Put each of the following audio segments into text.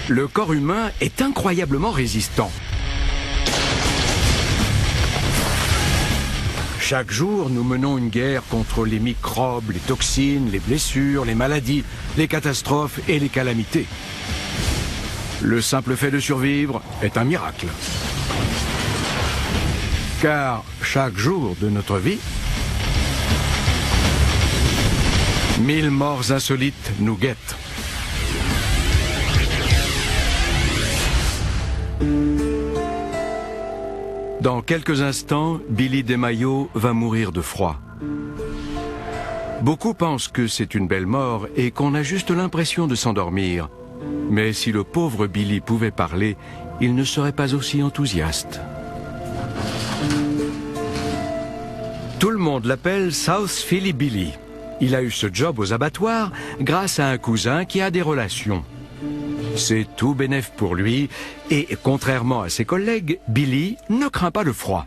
Le corps humain est incroyablement résistant. Chaque jour, nous menons une guerre contre les microbes, les toxines, les blessures, les maladies, les catastrophes et les calamités. Le simple fait de survivre est un miracle. Car chaque jour de notre vie, 1000 morts insolites nous guettent. Dans quelques instants, Billy Desmaillots va mourir de froid. Beaucoup pensent que c'est une belle mort et qu'on a juste l'impression de s'endormir. Mais si le pauvre Billy pouvait parler, il ne serait pas aussi enthousiaste. Tout le monde l'appelle South Philly Billy. Il a eu ce job aux abattoirs grâce à un cousin qui a des relations. C'est tout bénef pour lui et, contrairement à ses collègues, Billy ne craint pas le froid.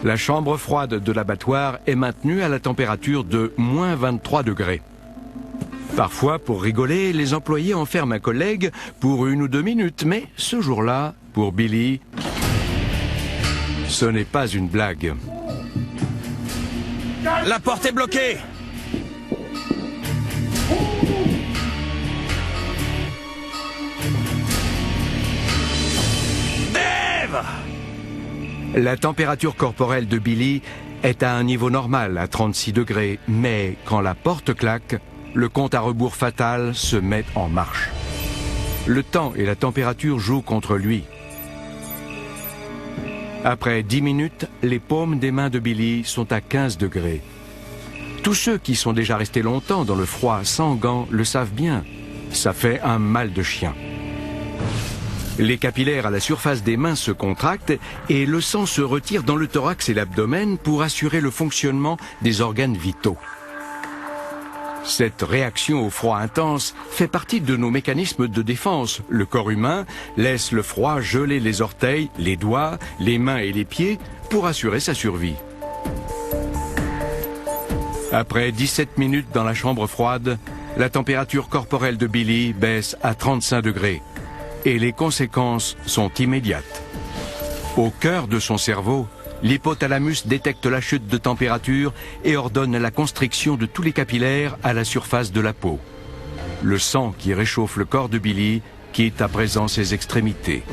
La chambre froide de l'abattoir est maintenue à la température de moins 23 degrés. Parfois, pour rigoler, les employés enferment un collègue pour 1 ou 2 minutes, mais ce jour-là, pour Billy, ce n'est pas une blague. La porte est bloquée! Dave! La température corporelle de Billy est à un niveau normal, à 36 degrés, mais quand la porte claque, le compte à rebours fatal se met en marche. Le temps et la température jouent contre lui. Après 10 minutes, les paumes des mains de Billy sont à 15 degrés. Tous ceux qui sont déjà restés longtemps dans le froid sans gants le savent bien. Ça fait un mal de chien. Les capillaires à la surface des mains se contractent et le sang se retire dans le thorax et l'abdomen pour assurer le fonctionnement des organes vitaux. Cette réaction au froid intense fait partie de nos mécanismes de défense. Le corps humain laisse le froid geler les orteils, les doigts, les mains et les pieds pour assurer sa survie. Après 17 minutes dans la chambre froide, la température corporelle de Billy baisse à 35 degrés et les conséquences sont immédiates. Au cœur de son cerveau, l'hypothalamus détecte la chute de température et ordonne la constriction de tous les capillaires à la surface de la peau. Le sang qui réchauffe le corps de Billy quitte à présent ses extrémités.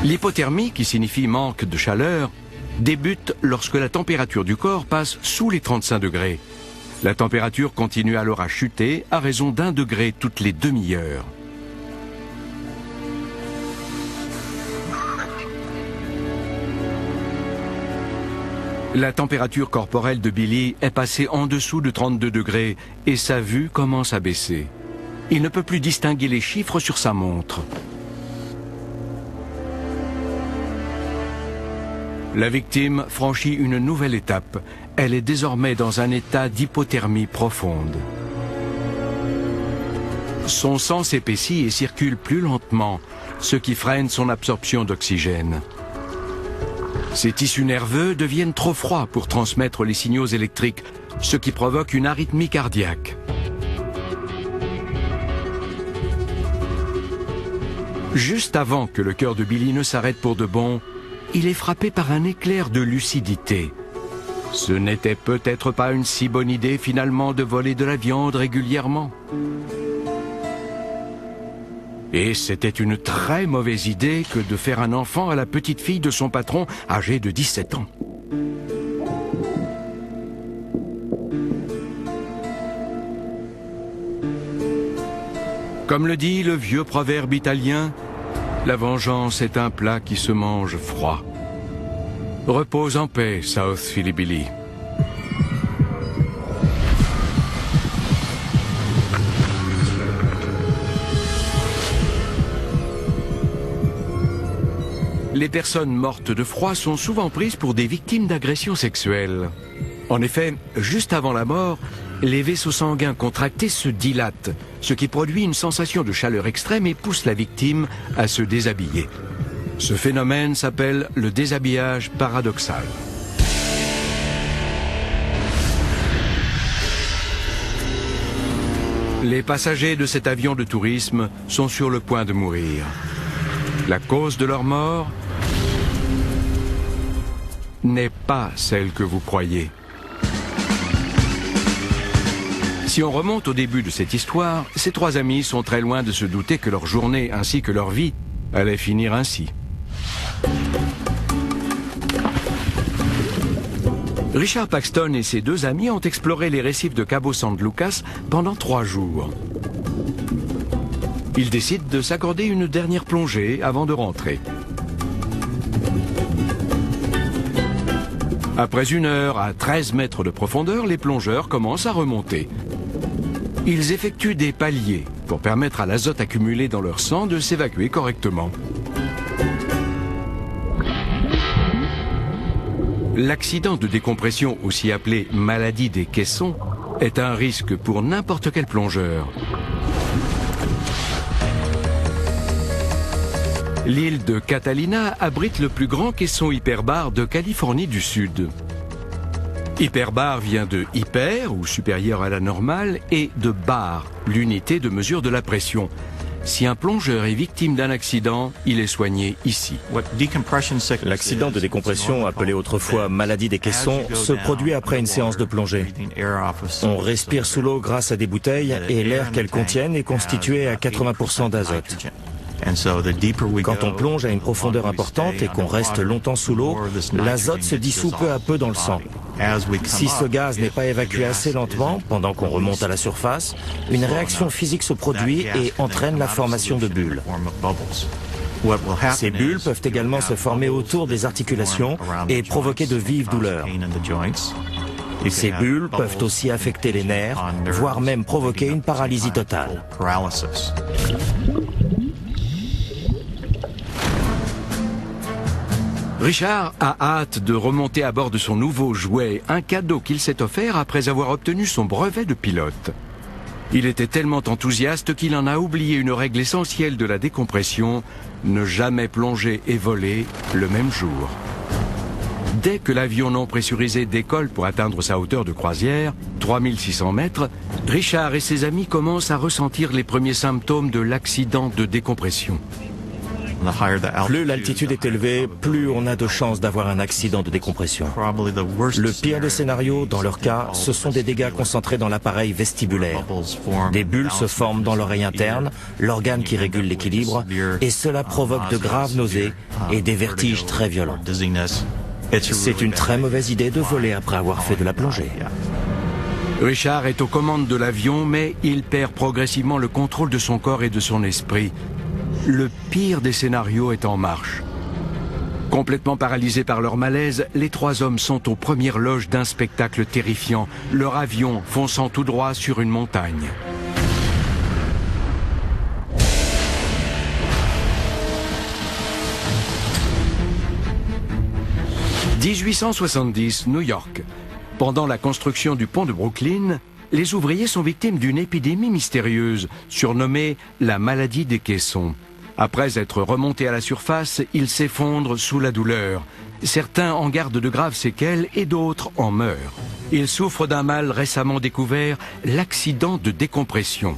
L'hypothermie, qui signifie manque de chaleur, débute lorsque la température du corps passe sous les 35 degrés. La température continue alors à chuter à raison d'1 degré toutes les demi-heures. La température corporelle de Billy est passée en dessous de 32 degrés et sa vue commence à baisser. Il ne peut plus distinguer les chiffres sur sa montre. La victime franchit une nouvelle étape. Elle est désormais dans un état d'hypothermie profonde. Son sang s'épaissit et circule plus lentement, ce qui freine son absorption d'oxygène. Ses tissus nerveux deviennent trop froids pour transmettre les signaux électriques, ce qui provoque une arythmie cardiaque. Juste avant que le cœur de Billy ne s'arrête pour de bon, il est frappé par un éclair de lucidité. Ce n'était peut-être pas une si bonne idée finalement de voler de la viande régulièrement. Et c'était une très mauvaise idée que de faire un enfant à la petite fille de son patron âgée de 17 ans. Comme le dit le vieux proverbe italien, la vengeance est un plat qui se mange froid. Repose en paix, South Philly Billy. Les personnes mortes de froid sont souvent prises pour des victimes d'agressions sexuelles. En effet, juste avant la mort, les vaisseaux sanguins contractés se dilatent, ce qui produit une sensation de chaleur extrême et pousse la victime à se déshabiller. Ce phénomène s'appelle le déshabillage paradoxal. Les passagers de cet avion de tourisme sont sur le point de mourir. La cause de leur mort n'est pas celle que vous croyez. Si on remonte au début de cette histoire, ces trois amis sont très loin de se douter que leur journée ainsi que leur vie allait finir ainsi. Richard Paxton et ses deux amis ont exploré les récifs de Cabo San Lucas pendant 3 jours. Ils décident de s'accorder une dernière plongée avant de rentrer. Après 1 heure à 13 mètres de profondeur, les plongeurs commencent à remonter. Ils effectuent des paliers pour permettre à l'azote accumulé dans leur sang de s'évacuer correctement. L'accident de décompression, aussi appelé maladie des caissons, est un risque pour n'importe quel plongeur. L'île de Catalina abrite le plus grand caisson hyperbar de Californie du Sud. Hyperbar vient de hyper, ou supérieur à la normale, et de bar, l'unité de mesure de la pression. Si un plongeur est victime d'un accident, il est soigné ici. L'accident de décompression, appelé autrefois maladie des caissons, se produit après une séance de plongée. On respire sous l'eau grâce à des bouteilles et l'air qu'elles contiennent est constitué à 80% d'azote. Quand on plonge à une profondeur importante et qu'on reste longtemps sous l'eau, l'azote se dissout peu à peu dans le sang. Si ce gaz n'est pas évacué assez lentement, pendant qu'on remonte à la surface, une réaction physique se produit et entraîne la formation de bulles. Ces bulles peuvent également se former autour des articulations et provoquer de vives douleurs. Ces bulles peuvent aussi affecter les nerfs, voire même provoquer une paralysie totale. Richard a hâte de remonter à bord de son nouveau jouet, un cadeau qu'il s'est offert après avoir obtenu son brevet de pilote. Il était tellement enthousiaste qu'il en a oublié une règle essentielle de la décompression, ne jamais plonger et voler le même jour. Dès que l'avion non pressurisé décolle pour atteindre sa hauteur de croisière, 3600 mètres, Richard et ses amis commencent à ressentir les premiers symptômes de l'accident de décompression. Plus l'altitude est élevée, plus on a de chances d'avoir un accident de décompression. Le pire des scénarios, dans leur cas, ce sont des dégâts concentrés dans l'appareil vestibulaire. Des bulles se forment dans l'oreille interne, l'organe qui régule l'équilibre, et cela provoque de graves nausées et des vertiges très violents. C'est une très mauvaise idée de voler après avoir fait de la plongée. Richard est aux commandes de l'avion, mais il perd progressivement le contrôle de son corps et de son esprit. Le pire des scénarios est en marche. Complètement paralysés par leur malaise, les trois hommes sont aux premières loges d'un spectacle terrifiant, leur avion fonçant tout droit sur une montagne. « 1870, New York. Pendant la construction du pont de Brooklyn, les ouvriers sont victimes d'une épidémie mystérieuse, surnommée la maladie des caissons. Après être remontés à la surface, ils s'effondrent sous la douleur. Certains en gardent de graves séquelles et d'autres en meurent. Ils souffrent d'un mal récemment découvert, l'accident de décompression.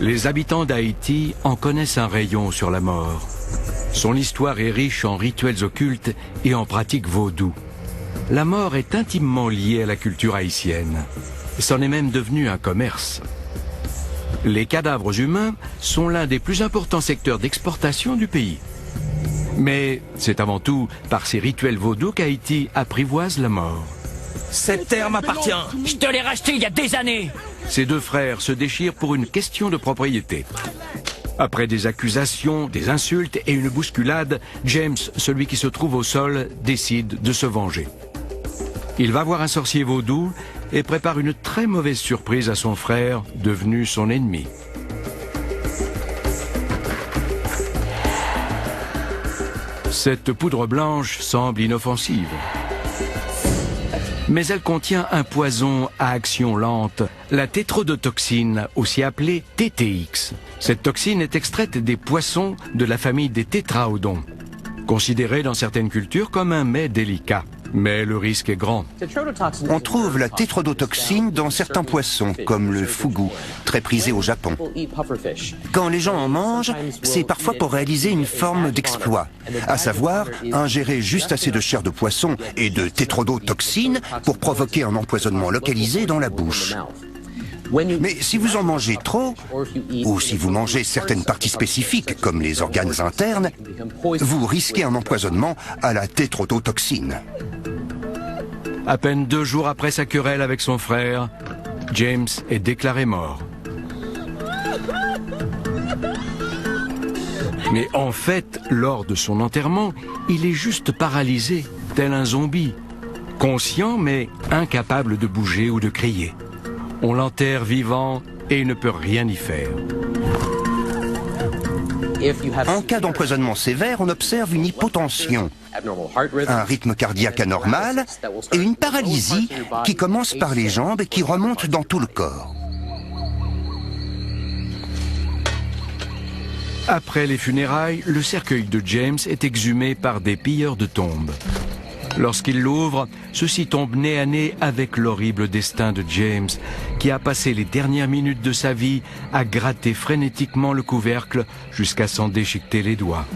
Les habitants d'Haïti en connaissent un rayon sur la mort. Son histoire est riche en rituels occultes et en pratiques vaudou. La mort est intimement liée à la culture haïtienne. C'en est même devenu un commerce. Les cadavres humains sont l'un des plus importants secteurs d'exportation du pays. Mais c'est avant tout par ces rituels vaudous qu'Haïti apprivoise la mort. Cette terre m'appartient. Je te l'ai racheté il y a des années. Ces deux frères se déchirent pour une question de propriété. Après des accusations, des insultes et une bousculade, James, celui qui se trouve au sol, décide de se venger. Il va voir un sorcier vaudou et prépare une très mauvaise surprise à son frère, devenu son ennemi. Cette poudre blanche semble inoffensive. Mais elle contient un poison à action lente, la tétrodotoxine, aussi appelée TTX. Cette toxine est extraite des poissons de la famille des tétraodons. considéré dans certaines cultures comme un mets délicat. Mais le risque est grand. On trouve la tétrodotoxine dans certains poissons, comme le fugu, très prisé au Japon. Quand les gens en mangent, c'est parfois pour réaliser une forme d'exploit, à savoir ingérer juste assez de chair de poisson et de tétrodotoxine pour provoquer un empoisonnement localisé dans la bouche. Mais si vous en mangez trop, ou si vous mangez certaines parties spécifiques, comme les organes internes, vous risquez un empoisonnement à la tétrodotoxine. À peine 2 jours après sa querelle avec son frère, James est déclaré mort. Mais en fait, lors de son enterrement, il est juste paralysé, tel un zombie, conscient mais incapable de bouger ou de crier. On l'enterre vivant et il ne peut rien y faire. En cas d'empoisonnement sévère, on observe une hypotension, un rythme cardiaque anormal et une paralysie qui commence par les jambes et qui remonte dans tout le corps. Après les funérailles, le cercueil de James est exhumé par des pilleurs de tombes. Lorsqu'il l'ouvre, ceux-ci tombent nez à nez avec l'horrible destin de James, qui a passé les dernières minutes de sa vie à gratter frénétiquement le couvercle jusqu'à s'en déchiqueter les doigts.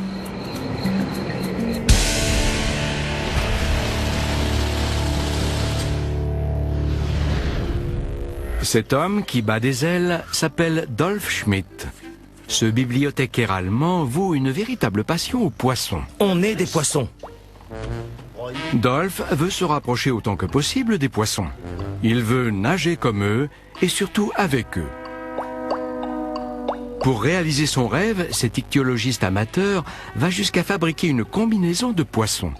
Cet homme qui bat des ailes s'appelle Dolph Schmidt. Ce bibliothécaire allemand voue une véritable passion aux poissons. On est des poissons. Dolph veut se rapprocher autant que possible des poissons. Il veut nager comme eux et surtout avec eux. Pour réaliser son rêve, cet ichthyologiste amateur va jusqu'à fabriquer une combinaison de poissons.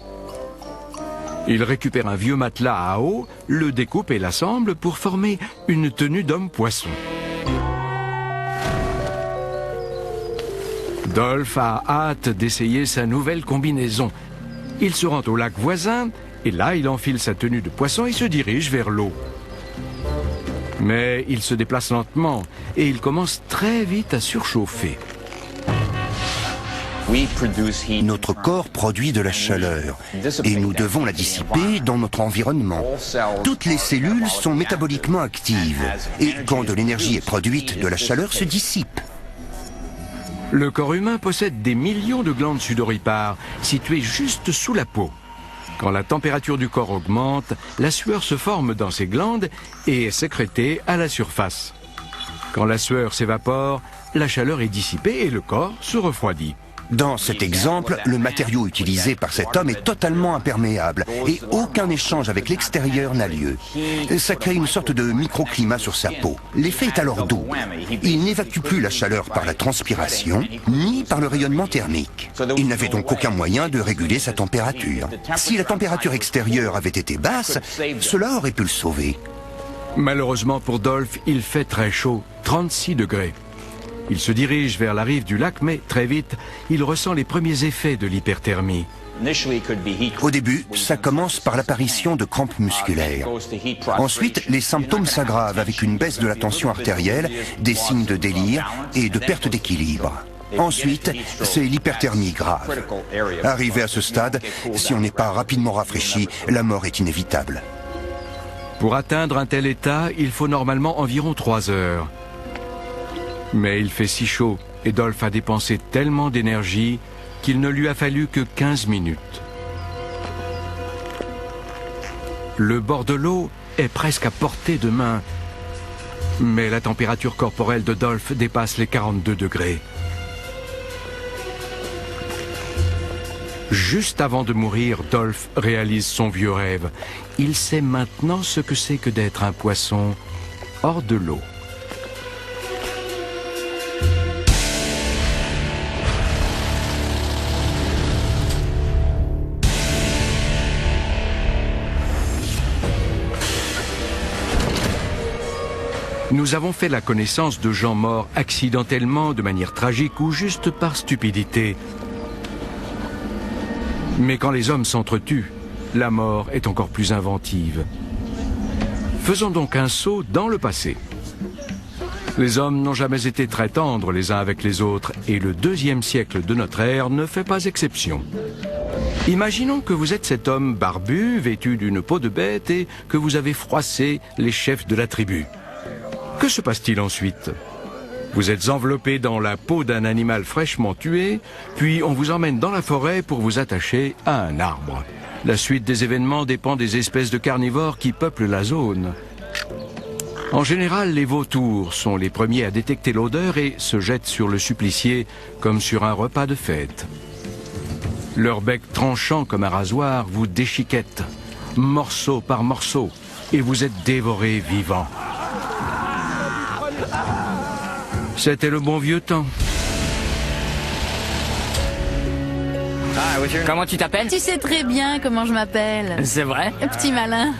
Il récupère un vieux matelas à eau, le découpe et l'assemble pour former une tenue d'homme-poisson. Dolph a hâte d'essayer sa nouvelle combinaison. Il se rend au lac voisin et là il enfile sa tenue de poisson et se dirige vers l'eau. Mais il se déplace lentement et il commence très vite à surchauffer. Notre corps produit de la chaleur et nous devons la dissiper dans notre environnement. Toutes les cellules sont métaboliquement actives et quand de l'énergie est produite, de la chaleur se dissipe. Le corps humain possède des millions de glandes sudoripares situées juste sous la peau. Quand la température du corps augmente, la sueur se forme dans ces glandes et est sécrétée à la surface. Quand la sueur s'évapore, la chaleur est dissipée et le corps se refroidit. Dans cet exemple, le matériau utilisé par cet homme est totalement imperméable et aucun échange avec l'extérieur n'a lieu. Ça crée une sorte de microclimat sur sa peau. L'effet est alors doux. Il n'évacue plus la chaleur par la transpiration, ni par le rayonnement thermique. Il n'avait donc aucun moyen de réguler sa température. Si la température extérieure avait été basse, cela aurait pu le sauver. Malheureusement pour Dolph, il fait très chaud, 36 degrés. Il se dirige vers la rive du lac, mais très vite, il ressent les premiers effets de l'hyperthermie. Au début, ça commence par l'apparition de crampes musculaires. Ensuite, les symptômes s'aggravent avec une baisse de la tension artérielle, des signes de délire et de perte d'équilibre. Ensuite, c'est l'hyperthermie grave. Arrivé à ce stade, si on n'est pas rapidement rafraîchi, la mort est inévitable. Pour atteindre un tel état, il faut normalement environ 3 heures. Mais il fait si chaud et Dolph a dépensé tellement d'énergie qu'il ne lui a fallu que 15 minutes. Le bord de l'eau est presque à portée de main, mais la température corporelle de Dolph dépasse les 42 degrés. Juste avant de mourir, Dolph réalise son vieux rêve. Il sait maintenant ce que c'est que d'être un poisson hors de l'eau. Nous avons fait la connaissance de gens morts accidentellement, de manière tragique ou juste par stupidité. Mais quand les hommes s'entretuent, la mort est encore plus inventive. Faisons donc un saut dans le passé. Les hommes n'ont jamais été très tendres les uns avec les autres et le 2e siècle de notre ère ne fait pas exception. Imaginons que vous êtes cet homme barbu, vêtu d'une peau de bête et que vous avez froissé les chefs de la tribu. Que se passe-t-il ensuite? Vous êtes enveloppé dans la peau d'un animal fraîchement tué, puis on vous emmène dans la forêt pour vous attacher à un arbre. La suite des événements dépend des espèces de carnivores qui peuplent la zone. En général, les vautours sont les premiers à détecter l'odeur et se jettent sur le supplicié comme sur un repas de fête. Leur bec tranchant comme un rasoir vous déchiquette, morceau par morceau, et vous êtes dévoré vivant. C'était le bon vieux temps. Comment tu t'appelles? Tu sais très bien comment je m'appelle. C'est vrai? Petit malin.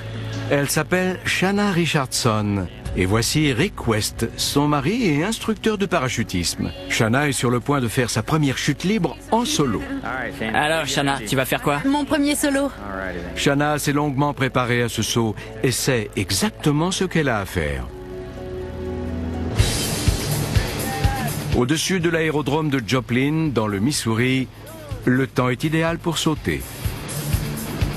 Elle s'appelle Shanna Richardson. Et voici Rick West, son mari et instructeur de parachutisme. Shanna est sur le point de faire sa première chute libre en solo. Alors, Shanna, tu vas faire quoi? Mon premier solo. Shanna s'est longuement préparée à ce saut et sait exactement ce qu'elle a à faire. Au-dessus de l'aérodrome de Joplin, dans le Missouri, le temps est idéal pour sauter.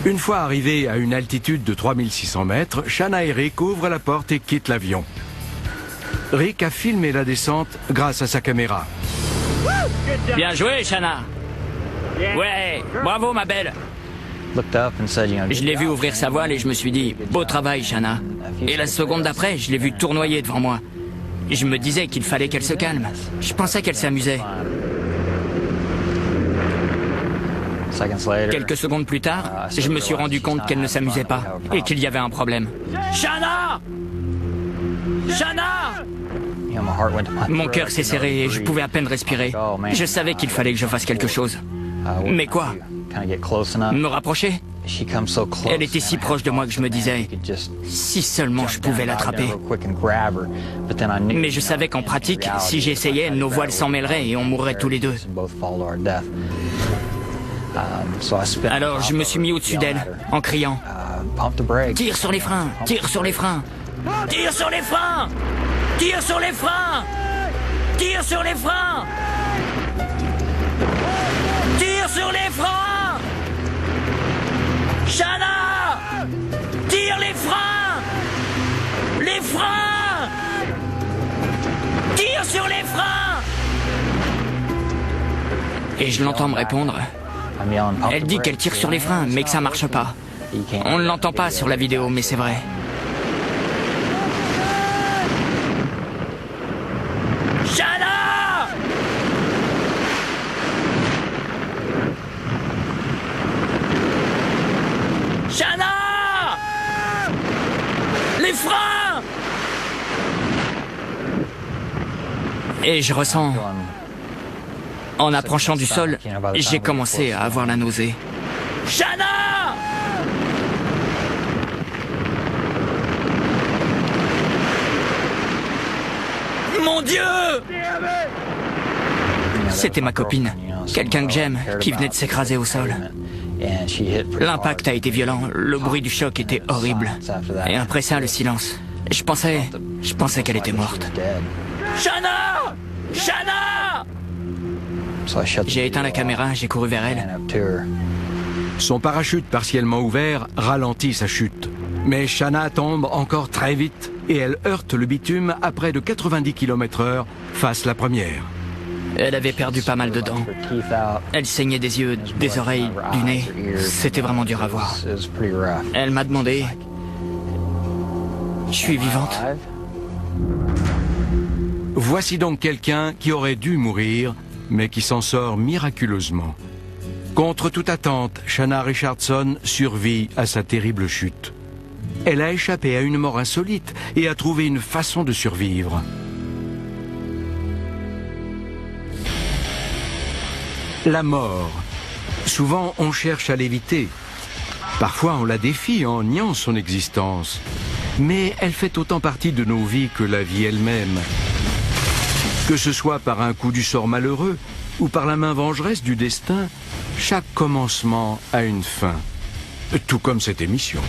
Une fois arrivés à une altitude de 3600 mètres, Shanna et Rick ouvrent la porte et quittent l'avion. Rick a filmé la descente grâce à sa caméra. Bien joué, Shanna. Ouais, bravo, ma belle. Je l'ai vu ouvrir sa voile et je me suis dit, beau travail, Shanna. Et la seconde d'après, je l'ai vu tournoyer devant moi. Je me disais qu'il fallait qu'elle se calme. Je pensais qu'elle s'amusait. Quelques secondes plus tard, je me suis rendu compte qu'elle ne s'amusait pas et qu'il y avait un problème. Shanna! Shanna! Mon cœur s'est serré et je pouvais à peine respirer. Je savais qu'il fallait que je fasse quelque chose. Mais quoi? Me rapprocher? Elle était si proche de moi que je me disais, si seulement je pouvais l'attraper. Mais je savais qu'en pratique, si j'essayais, nos voiles s'en mêleraient et on mourrait tous les deux. Alors je me suis mis au-dessus d'elle, en criant, tire sur les freins, tire sur les freins, tire sur les freins, tire sur les freins, tire sur les freins, tire sur les freins, Shanna, tire les freins, tire sur les freins. Et je l'entends me répondre. Elle dit qu'elle tire sur les freins, mais que ça marche pas. On ne l'entend pas sur la vidéo, mais c'est vrai. Shanna! Shanna! Les freins! Et je ressens... En approchant du sol, j'ai commencé à avoir la nausée. Shanna! Mon Dieu! C'était ma copine, quelqu'un que j'aime, qui venait de s'écraser au sol. L'impact a été violent, le bruit du choc était horrible. Et après ça, le silence. Je pensais qu'elle était morte. Shanna! Shanna! J'ai éteint la caméra, j'ai couru vers elle. Son parachute partiellement ouvert ralentit sa chute. Mais Shanna tombe encore très vite et elle heurte le bitume à près de 90 km/h face la première. Elle avait perdu pas mal de dents. Elle saignait des yeux, des oreilles, du nez. C'était vraiment dur à voir. Elle m'a demandé... Je suis vivante? Voici donc quelqu'un qui aurait dû mourir, mais qui s'en sort miraculeusement. Contre toute attente, Shanna Richardson survit à sa terrible chute. Elle a échappé à une mort insolite et a trouvé une façon de survivre. La mort. Souvent, on cherche à l'éviter. Parfois, on la défie en niant son existence. Mais elle fait autant partie de nos vies que la vie elle-même. Que ce soit par un coup du sort malheureux ou par la main vengeresse du destin, chaque commencement a une fin. Tout comme cette émission.